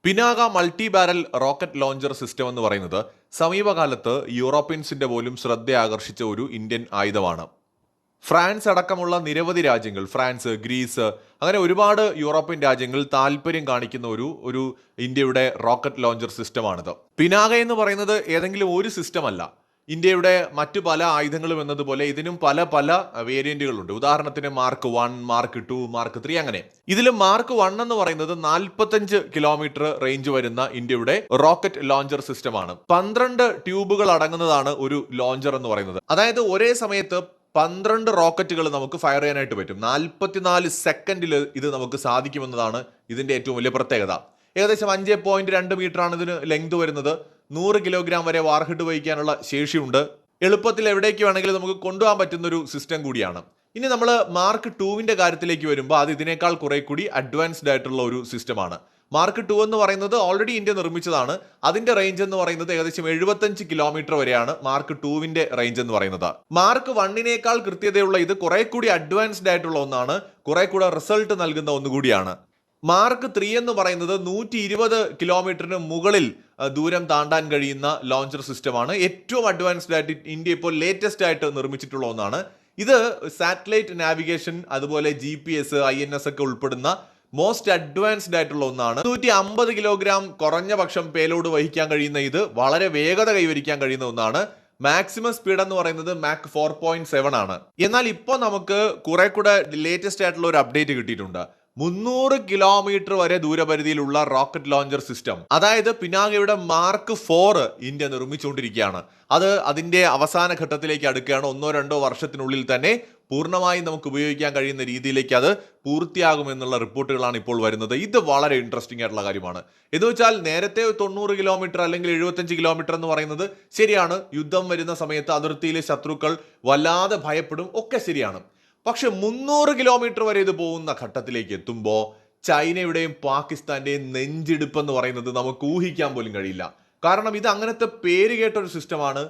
Pinaka multi barrel rocket launcher system എന്ന് പറയുന്നത് സമീപകാലത്ത് യൂറോപ്യൻസിന്റെ പോലും ശ്രദ്ധ ആകർഷിച്ച ഒരു ഇന്ത്യൻ ആയുധമാണ്. ഫ്രാൻസ് അടക്കമുള്ള നിരവധി രാജ്യങ്ങൾ, ഫ്രാൻസ്, ഗ്രീസ്, അങ്ങനെ ഒരുപാട് യൂറോപ്യൻ രാജ്യങ്ങൾ താല്പര്യം കാണിക്കുന്ന ഒരു ഇന്ത്യയുടെ റോക്കറ്റ് ലോഞ്ചർ സിസ്റ്റമാണിത്. പിനാക എന്ന് പറയുന്നത് ഏതെങ്കിലും ഒരു സിസ്റ്റം അല്ല. ഇന്ത്യയുടെ മറ്റു പല ആയുധങ്ങളും എന്നതുപോലെ ഇതിനും പല പല വേരിയന്റുകളുണ്ട്. ഉദാഹരണത്തിന് മാർക്ക് 1, മാർക്ക് 2, മാർക്ക് 3 അങ്ങനെ. ഇതിൽ മാർക്ക് 1 എന്ന് പറയുന്നത് 45 കിലോമീറ്റർ റേഞ്ച് വരുന്ന ഇന്ത്യയുടെ റോക്കറ്റ് ലോഞ്ചർ സിസ്റ്റമാണ്. 12 ട്യൂബുകൾ അടങ്ങുന്നതാണ് ഒരു ലോഞ്ചർ എന്ന് പറയുന്നത്. അതായത് ഒരേ സമയത്ത് 12 റോക്കറ്റുകൾ നമുക്ക് ഫയർ ചെയ്യാനായിട്ട് പറ്റും. 44 സെക്കൻഡിൽ ഇത് നമുക്ക് സാധിക്കുമെന്നതാണ് ഇതിന്റെ ഏറ്റവും വലിയ പ്രത്യേകത. ഏകദേശം 5.2 മീറ്റർ ആണ് ഇതിന് ലെങ്ത് വരുന്നത്. 100 കിലോഗ്രാം വരെ വാർഹെഡ് വഹിക്കാനുള്ള ശേഷിയുണ്ട്. എളുപ്പത്തിൽ എവിടേക്ക് വേണമെങ്കിലും നമുക്ക് കൊണ്ടുപോകാൻ പറ്റുന്ന ഒരു സിസ്റ്റം കൂടിയാണ്. ഇനി നമ്മൾ മാർക്ക് 2വിന്റെ കാര്യത്തിലേക്ക് വരുമ്പോൾ അത് ഇതിനേക്കാൾ കുറെ കൂടി അഡ്വാൻസ്ഡ് ആയിട്ടുള്ള ഒരു സിസ്റ്റമാണ്. മാർക്ക് 2 എന്ന് പറയുന്നത് ഓൾറെഡി ഇന്ത്യ നിർമ്മിച്ചതാണ്. അതിന്റെ റേഞ്ച് എന്ന് പറയുന്നത് ഏകദേശം 75 കിലോമീറ്റർ വരെയാണ് മാർക്ക് 2വിന്റെ റേഞ്ച് എന്ന് പറയുന്നത്. മാർക്ക് 1നേക്കാൾ കൃത്യതയുള്ള ഇത് കുറെ കൂടി അഡ്വാൻസ്ഡ് ആയിട്ടുള്ള ഒന്നാണ്, കുറെ കൂടെ റിസൾട്ട് നൽകുന്ന ഒന്നുകൂടിയാണ്. മാർക്ക് 3 എന്ന് പറയുന്നത് 120 കിലോമീറ്ററിന് മുകളിൽ ദൂരം താണ്ടാൻ കഴിയുന്ന ലോഞ്ചർ സിസ്റ്റമാണ്. ഏറ്റവും അഡ്വാൻസ്ഡ് ആയിട്ട് ഇന്ത്യ ഇപ്പോൾ ലേറ്റസ്റ്റ് ആയിട്ട് നിർമ്മിച്ചിട്ടുള്ള ഒന്നാണ്. ഇത് സാറ്റലൈറ്റ് നാവിഗേഷൻ, അതുപോലെ GPS, INS ഒക്കെ ഉൾപ്പെടുന്ന മോസ്റ്റ് അഡ്വാൻസ്ഡ് ആയിട്ടുള്ള ഒന്നാണ്. 150 കിലോഗ്രാം കുറഞ്ഞ പക്ഷം പേലോഡ് വഹിക്കാൻ കഴിയുന്ന ഇത് വളരെ വേഗത കൈവരിക്കാൻ കഴിയുന്ന ഒന്നാണ്. മാക്സിമം സ്പീഡ് എന്ന് പറയുന്നത് മാക് 4.7 ആണ്. എന്നാൽ ഇപ്പോൾ നമുക്ക് കുറെ കൂടെ ലേറ്റസ്റ്റ് ആയിട്ടുള്ള ഒരു അപ്ഡേറ്റ് കിട്ടിയിട്ടുണ്ട്. 300 കിലോമീറ്റർ വരെ ദൂരപരിധിയിലുള്ള റോക്കറ്റ് ലോഞ്ചർ സിസ്റ്റം, അതായത് പിനാകയുടെ മാർക്ക് 4 ഇന്ത്യ നിർമ്മിച്ചുകൊണ്ടിരിക്കുകയാണ്. അത് അതിന്റെ അവസാന ഘട്ടത്തിലേക്ക് അടുക്കുകയാണ്. 1-2 വർഷത്തിനുള്ളിൽ തന്നെ പൂർണ്ണമായി നമുക്ക് ഉപയോഗിക്കാൻ കഴിയുന്ന രീതിയിലേക്ക് അത് പൂർത്തിയാകുമെന്നുള്ള റിപ്പോർട്ടുകളാണ് ഇപ്പോൾ വരുന്നത്. ഇത് വളരെ ഇൻട്രസ്റ്റിംഗ് ആയിട്ടുള്ള കാര്യമാണ്. എന്ന് വെച്ചാൽ നേരത്തെ 90 കിലോമീറ്റർ അല്ലെങ്കിൽ 75 കിലോമീറ്റർ എന്ന് പറയുന്നത് ശരിയാണ്, യുദ്ധം വരുന്ന സമയത്ത് അതിർത്തിയിലെ ശത്രുക്കൾ വല്ലാതെ ഭയപ്പെടും, ഒക്കെ ശരിയാണ്. പക്ഷെ 300 കിലോമീറ്റർ വരെ ഇത് പോകുന്ന ഘട്ടത്തിലേക്ക് എത്തുമ്പോൾ ചൈനയുടെയും പാകിസ്ഥാന്റെയും നെഞ്ചിടിപ്പ് എന്ന് പറയുന്നത് നമുക്ക് ഊഹിക്കാൻ പോലും കഴിയില്ല. കാരണം ഇത് അങ്ങനത്തെ പേര് കേട്ട ഒരു സിസ്റ്റമാണ്,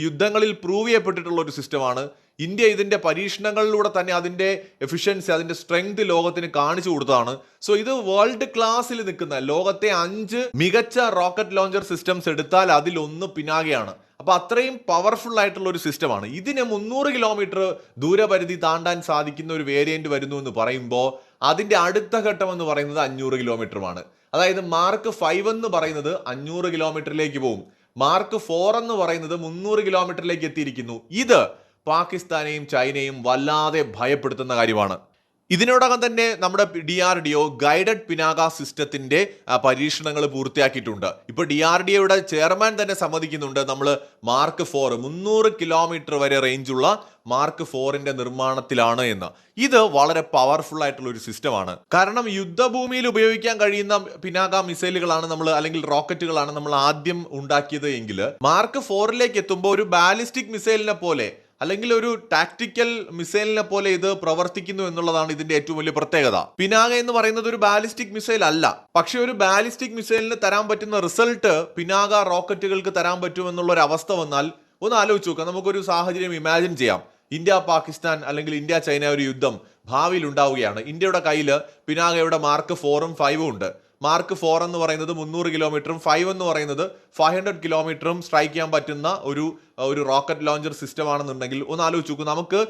യുദ്ധങ്ങളിൽ പ്രൂവ് ചെയ്യപ്പെട്ടിട്ടുള്ള ഒരു സിസ്റ്റമാണ്. ഇന്ത്യ ഇതിന്റെ പരീക്ഷണങ്ങളിലൂടെ തന്നെ അതിന്റെ എഫിഷ്യൻസി, അതിന്റെ സ്ട്രെങ്ത് ലോകത്തിന് കാണിച്ചു കൊടുത്തതാണ്. സോ ഇത് വേൾഡ് ക്ലാസ്സിൽ നിൽക്കുന്ന ലോകത്തെ 5 മികച്ച റോക്കറ്റ് ലോഞ്ചർ സിസ്റ്റംസ് എടുത്താൽ അതിലൊന്ന് പിനാകയാണ്. അപ്പൊ അത്രയും പവർഫുൾ ആയിട്ടുള്ള ഒരു സിസ്റ്റമാണ്. ഇതിന് 300 കിലോമീറ്റർ ദൂരപരിധി താണ്ടാൻ സാധിക്കുന്ന ഒരു വേരിയന്റ് വരുന്നു എന്ന് പറയുമ്പോൾ അതിന്റെ അടുത്ത ഘട്ടം എന്ന് പറയുന്നത് 500 കിലോമീറ്ററുമാണ്. അതായത് മാർക്ക് 5 എന്ന് പറയുന്നത് 500 കിലോമീറ്ററിലേക്ക് പോകും. മാർക്ക് 4 എന്ന് പറയുന്നത് 300 കിലോമീറ്ററിലേക്ക് എത്തിയിരിക്കുന്നു. ഇത് പാകിസ്ഥാനെയും ചൈനയും വല്ലാതെ ഭയപ്പെടുത്തുന്ന കാര്യമാണ്. ഇതിനോടകം തന്നെ നമ്മുടെ DRDO ഗൈഡഡ് പിനാക സിസ്റ്റത്തിന്റെ പരീക്ഷണങ്ങൾ പൂർത്തിയാക്കിയിട്ടുണ്ട്. ഇപ്പൊ DRDOയുടെ ചെയർമാൻ തന്നെ സമ്മതിക്കുന്നുണ്ട് നമ്മൾ മാർക്ക് 4 300 കിലോമീറ്റർ വരെ റേഞ്ചുള്ള മാർക്ക് 4ന്റെ നിർമ്മാണത്തിലാണ് എന്ന്. ഇത് വളരെ പവർഫുൾ ആയിട്ടുള്ള ഒരു സിസ്റ്റമാണ്. കാരണം യുദ്ധഭൂമിയിൽ ഉപയോഗിക്കാൻ കഴിയുന്ന പിനാക മിസൈലുകളാണ് നമ്മൾ, അല്ലെങ്കിൽ റോക്കറ്റുകളാണ് നമ്മൾ ആദ്യം ഉണ്ടാക്കിയത് എങ്കിൽ മാർക്ക് 4ലേക്ക് എത്തുമ്പോൾ ഒരു ബാലിസ്റ്റിക് മിസൈലിനെ പോലെ, അല്ലെങ്കിൽ ഒരു ടാക്ടിക്കൽ മിസൈലിനെ പോലെ ഇത് പ്രവർത്തിക്കുന്നു എന്നുള്ളതാണ് ഇതിന്റെ ഏറ്റവും വലിയ പ്രത്യേകത. പിനാക എന്ന് പറയുന്നത് ഒരു ബാലിസ്റ്റിക് മിസൈൽ അല്ല, പക്ഷെ ഒരു ബാലിസ്റ്റിക് മിസൈലിന് തരാൻ പറ്റുന്ന റിസൾട്ട് പിനാക റോക്കറ്റുകൾക്ക് തരാൻ പറ്റുമെന്നുള്ള ഒരു അവസ്ഥ വന്നാൽ ഒന്ന് ആലോചിച്ച് നോക്കാം. നമുക്കൊരു സാഹചര്യം ഇമാജിൻ ചെയ്യാം. ഇന്ത്യ പാകിസ്ഥാൻ അല്ലെങ്കിൽ ഇന്ത്യ ചൈന ഒരു യുദ്ധം ഭാവിയിൽ ഉണ്ടാവുകയാണ്. ഇന്ത്യയുടെ കയ്യിൽ പിനാകയുടെ മാർക്ക് 4ഉം 5ഉം ഉണ്ട്. മാർക്ക് 4 എന്ന് പറയുന്നത് 300 കിലോമീറ്ററും 5 എന്ന് പറയുന്നത് 500 കിലോമീറ്ററും സ്ട്രൈക്ക് ചെയ്യാൻ പറ്റുന്ന ഒരു റോക്കറ്റ് ലോഞ്ചർ സിസ്റ്റം ആണെന്നുണ്ടെങ്കിൽ ഒന്ന് ആലോചിച്ച് നോക്കൂ. നമുക്ക്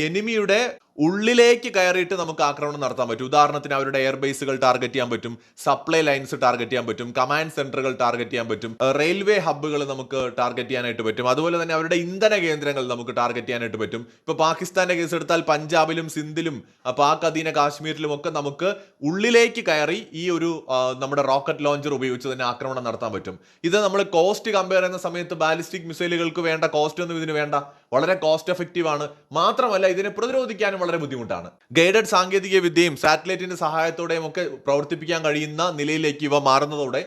എനിമിയുടെ ഉള്ളിലേക്ക് കയറിയിട്ട് നമുക്ക് ആക്രമണം നടത്താൻ പറ്റും. ഉദാഹരണത്തിന് അവരുടെ എയർബേസുകൾ ടാർഗറ്റ് ചെയ്യാൻ പറ്റും, സപ്ലൈ ലൈൻസ് ടാർഗറ്റ് ചെയ്യാൻ പറ്റും, കമാൻഡ് സെന്ററുകൾ ടാർഗറ്റ് ചെയ്യാൻ പറ്റും, റെയിൽവേ ഹബ്ബുകൾ നമുക്ക് ടാർഗറ്റ് ചെയ്യാനായിട്ട് പറ്റും. അതുപോലെ തന്നെ അവരുടെ ഇന്ധന കേന്ദ്രങ്ങൾ നമുക്ക് ടാർഗറ്റ് ചെയ്യാനായിട്ട് പറ്റും. ഇപ്പൊ പാകിസ്ഥാന്റെ കേസ് എടുത്താൽ പഞ്ചാബിലും സിന്ധിലും പാക് അധീന കാശ്മീരിലും ഒക്കെ നമുക്ക് ഉള്ളിലേക്ക് കയറി ഈ ഒരു നമ്മുടെ റോക്കറ്റ് ലോഞ്ചർ ഉപയോഗിച്ച് തന്നെ ആക്രമണം നടത്താൻ പറ്റും. ഇത് നമ്മൾ കോസ്റ്റ് കമ്പയർ ചെയ്യുന്ന സമയത്ത് ബാലിസ്റ്റിക് മിസൈലുകൾക്ക് വേണ്ട കോസ്റ്റ് ഒന്നും ഇതിന് വേണ്ട, വളരെ കോസ്റ്റ് എഫക്റ്റീവ് ആണ്. മാത്രമല്ല ഇതിനെ പ്രതിരോധിക്കാനും വളരെ ബുദ്ധിമുട്ടാണ്. ഗൈഡഡ് സാങ്കേതിക വിദ്യയും സാറ്റലൈറ്റിന്റെ സഹായത്തോടെയും ഒക്കെ പ്രവർത്തിപ്പിക്കാൻ കഴിയുന്ന നിലയിലേക്ക് ഇവ മാറുന്നതോടെ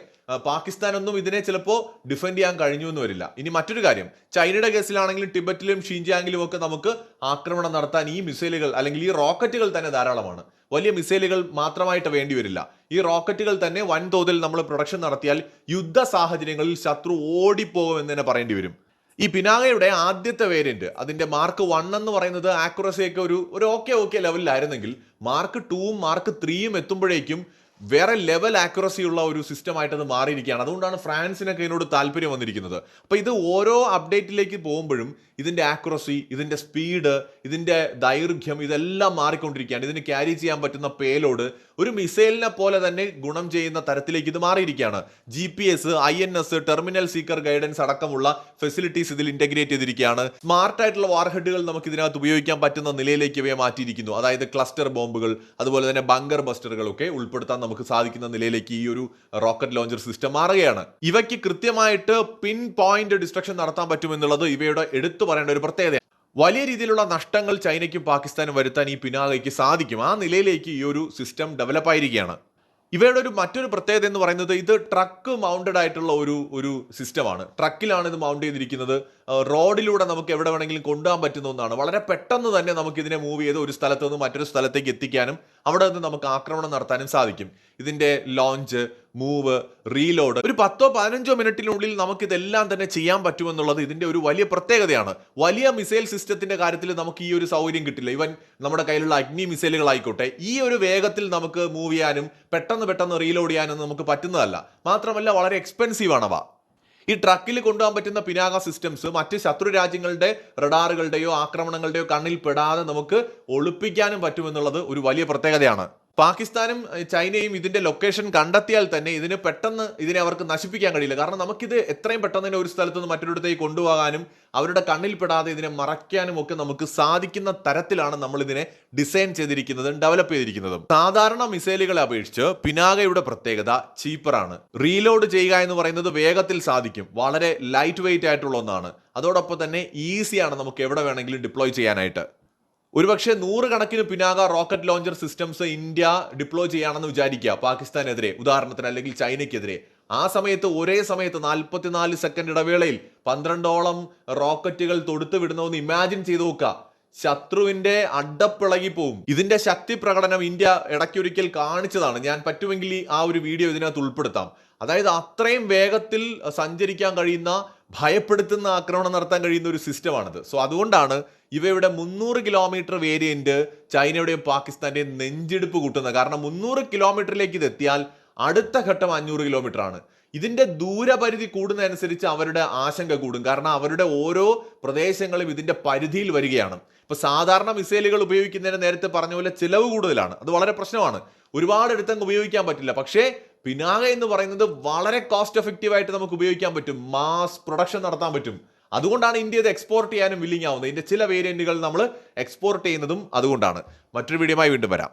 പാകിസ്ഥാനൊന്നും ഇതിനെ ചിലപ്പോൾ ഡിഫെൻഡ് ചെയ്യാൻ കഴിഞ്ഞു എന്ന് വരില്ല. ഇനി മറ്റൊരു കാര്യം, ചൈനയുടെ കേസിലാണെങ്കിലും ടിബറ്റിലും ഷിൻജിയാങ്ങിലും ഒക്കെ നമുക്ക് ആക്രമണം നടത്താൻ ഈ മിസൈലുകൾ അല്ലെങ്കിൽ ഈ റോക്കറ്റുകൾ തന്നെ ധാരാളമാണ്. വലിയ മിസൈലുകൾ മാത്രമായിട്ട് വേണ്ടി വരില്ല. ഈ റോക്കറ്റുകൾ തന്നെ വൻതോതിൽ നമ്മൾ പ്രൊഡക്ഷൻ നടത്തിയാൽ യുദ്ധ സാഹചര്യങ്ങളിൽ ശത്രു ഓടിപ്പോകുമെന്ന് തന്നെ പറയേണ്ടി വരും. ഈ പിനാകയുടെ ആദ്യത്തെ വേരിയന്റ്, അതിന്റെ മാർക്ക് 1 എന്ന് പറയുന്നത് ആക്യുറസി ഒക്കെ ഒരു ഓക്കെ ലെവലിലായിരുന്നെങ്കിൽ മാർക്ക് 2ഉം മാർക്ക് 3യും എത്തുമ്പോഴേക്കും വേറെ ലെവൽ ആക്യുറസി ഉള്ള ഒരു സിസ്റ്റം ആയിട്ട് അത് മാറിയിരിക്കുകയാണ്. അതുകൊണ്ടാണ് ഫ്രാൻസിനൊക്കെ ഇതിനോട് താല്പര്യം വന്നിരിക്കുന്നത്. അപ്പോൾ ഇത് ഓരോ അപ്ഡേറ്റിലേക്ക് പോകുമ്പോഴും ഇതിന്റെ ആക്യുറസി, ഇതിന്റെ സ്പീഡ്, ഇതിന്റെ ദൈർഘ്യം ഇതെല്ലാം മാറിക്കൊണ്ടിരിക്കുകയാണ്. ഇതിന് ക്യാരി ചെയ്യാൻ പറ്റുന്ന പേലോഡ് ഒരു മിസൈലിനെ പോലെ തന്നെ ഗുണം ചെയ്യുന്ന തരത്തിലേക്ക് ഇത് മാറിയിരിക്കുകയാണ്. GPS, INS, terminal seeker guidance അടക്കമുള്ള ഫെസിലിറ്റീസ് ഇതിൽ ഇന്റഗ്രേറ്റ് ചെയ്തിരിക്കുകയാണ്. സ്മാർട്ട് ആയിട്ടുള്ള വാർഹെഡുകൾ നമുക്ക് ഇതിനകത്ത് ഉപയോഗിക്കാൻ പറ്റുന്ന നിലയിലേക്ക് ഇവയെ മാറ്റിയിരിക്കുന്നു. അതായത് ക്ലസ്റ്റർ ബോംബുകൾ, അതുപോലെ തന്നെ ബങ്കർ ബസ്റ്ററുകളൊക്കെ ഉൾപ്പെടുത്താൻ നമുക്ക് സാധിക്കുന്ന നിലയിലേക്ക് ഈ ഒരു റോക്കറ്റ് ലോഞ്ചർ സിസ്റ്റം മാറുകയാണ്. ഇവയ്ക്ക് കൃത്യമായിട്ട് പിൻ പോയിന്റ് ഡിസ്ട്രക്ഷൻ നടത്താൻ പറ്റുമെന്നുള്ളത് ഇവയുടെ എടുത്തു പറയേണ്ട ഒരു പ്രത്യേകത. വലിയ രീതിയിലുള്ള നഷ്ടങ്ങൾ ചൈനയ്ക്കും പാകിസ്ഥാനും വരുത്താൻ ഈ പിനാകയ്ക്ക് സാധിക്കും. ആ നിലയിലേക്ക് ഈ ഒരു സിസ്റ്റം ഡെവലപ്പ് ആയിരിക്കുകയാണ്. ഇവയുടെ മറ്റൊരു പ്രത്യേകത എന്ന് പറയുന്നത് ഇത് ട്രക്ക് മൗണ്ടഡ് ആയിട്ടുള്ള ഒരു സിസ്റ്റമാണ്. ട്രക്കിലാണ് ഇത് മൗണ്ട് ചെയ്തിരിക്കുന്നത്. റോഡിലൂടെ നമുക്ക് എവിടെ വേണമെങ്കിലും കൊണ്ടുപോകാൻ പറ്റുന്ന ഒന്നാണ്. വളരെ പെട്ടെന്ന് തന്നെ നമുക്ക് ഇതിനെ മൂവ് ചെയ്ത് ഒരു സ്ഥലത്ത് നിന്ന് മറ്റൊരു സ്ഥലത്തേക്ക് എത്തിക്കാനും അവിടെ നിന്ന് നമുക്ക് ആക്രമണം നടത്താനും സാധിക്കും. ഇതിന്റെ ലോഞ്ച്, മൂവ്, റീലോഡ് ഒരു 10-15 മിനിറ്റിനുള്ളിൽ നമുക്ക് ഇതെല്ലാം തന്നെ ചെയ്യാൻ പറ്റുമെന്നുള്ളത് ഇതിന്റെ ഒരു വലിയ പ്രത്യേകതയാണ്. വലിയ മിസൈൽ സിസ്റ്റത്തിന്റെ കാര്യത്തിൽ നമുക്ക് ഈ ഒരു സൗകര്യം കിട്ടില്ല. ഇവൻ നമ്മുടെ കയ്യിലുള്ള അഗ്നി മിസൈലുകളായിക്കോട്ടെ, ഈ ഒരു വേഗത്തിൽ നമുക്ക് മൂവ് ചെയ്യാനും പെട്ടെന്ന് റീലോഡ് ചെയ്യാനും നമുക്ക് പറ്റുന്നതല്ല. മാത്രമല്ല വളരെ എക്സ്പെൻസീവ് ആണവ. ഈ ട്രക്കിൽ കൊണ്ടുപോകാൻ പറ്റുന്ന പിനാക സിസ്റ്റംസ് മറ്റ് ശത്രു രാജ്യങ്ങളുടെ റഡാറുകളുടെയോ ആക്രമണങ്ങളുടെയോ കണ്ണിൽ പെടാതെ നമുക്ക് ഒളിപ്പിക്കാനും പറ്റുമെന്നുള്ളത് ഒരു വലിയ പ്രത്യേകതയാണ്. പാകിസ്ഥാനും ചൈനയും ഇതിന്റെ ലൊക്കേഷൻ കണ്ടെത്തിയാൽ തന്നെ ഇതിനെ അവർക്ക് നശിപ്പിക്കാൻ കഴിയില്ല. കാരണം നമുക്കിത് എത്രയും പെട്ടെന്ന് തന്നെ ഒരു സ്ഥലത്ത് നിന്ന് മറ്റൊരിടത്തേക്ക് കൊണ്ടുപോകാനും അവരുടെ കണ്ണിൽ പെടാതെ ഇതിനെ മറയ്ക്കാനും ഒക്കെ നമുക്ക് സാധിക്കുന്ന തരത്തിലാണ് നമ്മൾ ഇതിനെ ഡിസൈൻ ചെയ്തിരിക്കുന്നതും ഡെവലപ്പ് ചെയ്തിരിക്കുന്നതും. സാധാരണ മിസൈലുകളെ അപേക്ഷിച്ച് പിനാകയുടെ പ്രത്യേകത ചീപ്പറാണ്. റീലോഡ് ചെയ്യുക എന്ന് പറയുന്നത് വേഗത്തിൽ സാധിക്കും. വളരെ ലൈറ്റ് വെയിറ്റ് ആയിട്ടുള്ള ഒന്നാണ്. അതോടൊപ്പം തന്നെ ഈസിയാണ് നമുക്ക് എവിടെ വേണമെങ്കിലും ഡിപ്ലോയ് ചെയ്യാനായിട്ട്. ഒരുപക്ഷെ 100 കണക്കിന് Pinaka rocket launcher systems India deploy ചെയ്യുകയാണെന്ന് വിചാരിക്കുക പാകിസ്ഥാനെതിരെ, ഉദാഹരണത്തിന്, അല്ലെങ്കിൽ ചൈനയ്ക്കെതിരെ. ആ സമയത്ത് ഒരേ സമയത്ത് 44 സെക്കൻഡ് ഇടവേളയിൽ 12ഓളം റോക്കറ്റുകൾ തൊടുത്ത് വിടുന്നതെന്ന് ഇമാജിൻ ചെയ്ത് നോക്കുക. ശത്രുവിന്റെ അഡപ്പിളകി പോവും. ഇതിന്റെ ശക്തി പ്രകടനം ഇന്ത്യ ഇടയ്ക്കൊരിക്കൽ കാണിച്ചതാണ്. ഞാൻ പറ്റുമെങ്കിൽ ആ ഒരു വീഡിയോ ഇതിനകത്ത് ഉൾപ്പെടുത്താം. അതായത് അത്രയും വേഗത്തിൽ സഞ്ചരിക്കാൻ കഴിയുന്ന, ഭയപ്പെടുത്തുന്ന ആക്രമണം നടത്താൻ കഴിയുന്ന ഒരു സിസ്റ്റമാണിത്. സോ അതുകൊണ്ടാണ് ഇവയുടെ 300 കിലോമീറ്റർ വേരിയന്റ് ചൈനയുടെയും പാകിസ്ഥാന്റെയും നെഞ്ചെടുപ്പ് കൂട്ടുന്നത്. കാരണം 300 കിലോമീറ്ററിലേക്ക് ഇത് എത്തിയാൽ അടുത്ത ഘട്ടം 500 കിലോമീറ്റർ ആണ്. ഇതിന്റെ ദൂരപരിധി കൂടുന്നതനുസരിച്ച് അവരുടെ ആശങ്ക കൂടും. കാരണം അവരുടെ ഓരോ പ്രദേശങ്ങളും ഇതിന്റെ പരിധിയിൽ വരികയാണ്. ഇപ്പൊ സാധാരണ മിസൈലുകൾ ഉപയോഗിക്കുന്നതിന് നേരത്തെ പറഞ്ഞ പോലെ ചിലവ് കൂടുതലാണ്. അത് വളരെ പ്രശ്നമാണ്. ഒരുപാട് എടുത്തങ്ങ് ഉപയോഗിക്കാൻ പറ്റില്ല. പക്ഷേ പിനാക എന്ന് പറയുന്നത് വളരെ കോസ്റ്റ് എഫക്റ്റീവ് ആയിട്ട് നമുക്ക് ഉപയോഗിക്കാൻ പറ്റും. മാസ് പ്രൊഡക്ഷൻ നടത്താൻ പറ്റും. അതുകൊണ്ടാണ് ഇന്ത്യ ഇത് എക്സ്പോർട്ട് ചെയ്യാനും വില്ലിങ് ആവുന്നത്. ഇതിന്റെ ചില വേരിയന്റുകൾ നമ്മൾ എക്സ്പോർട്ട് ചെയ്യുന്നതും അതുകൊണ്ടാണ്. മറ്റൊരു വീഡിയോയുമായി വീണ്ടും വരാം.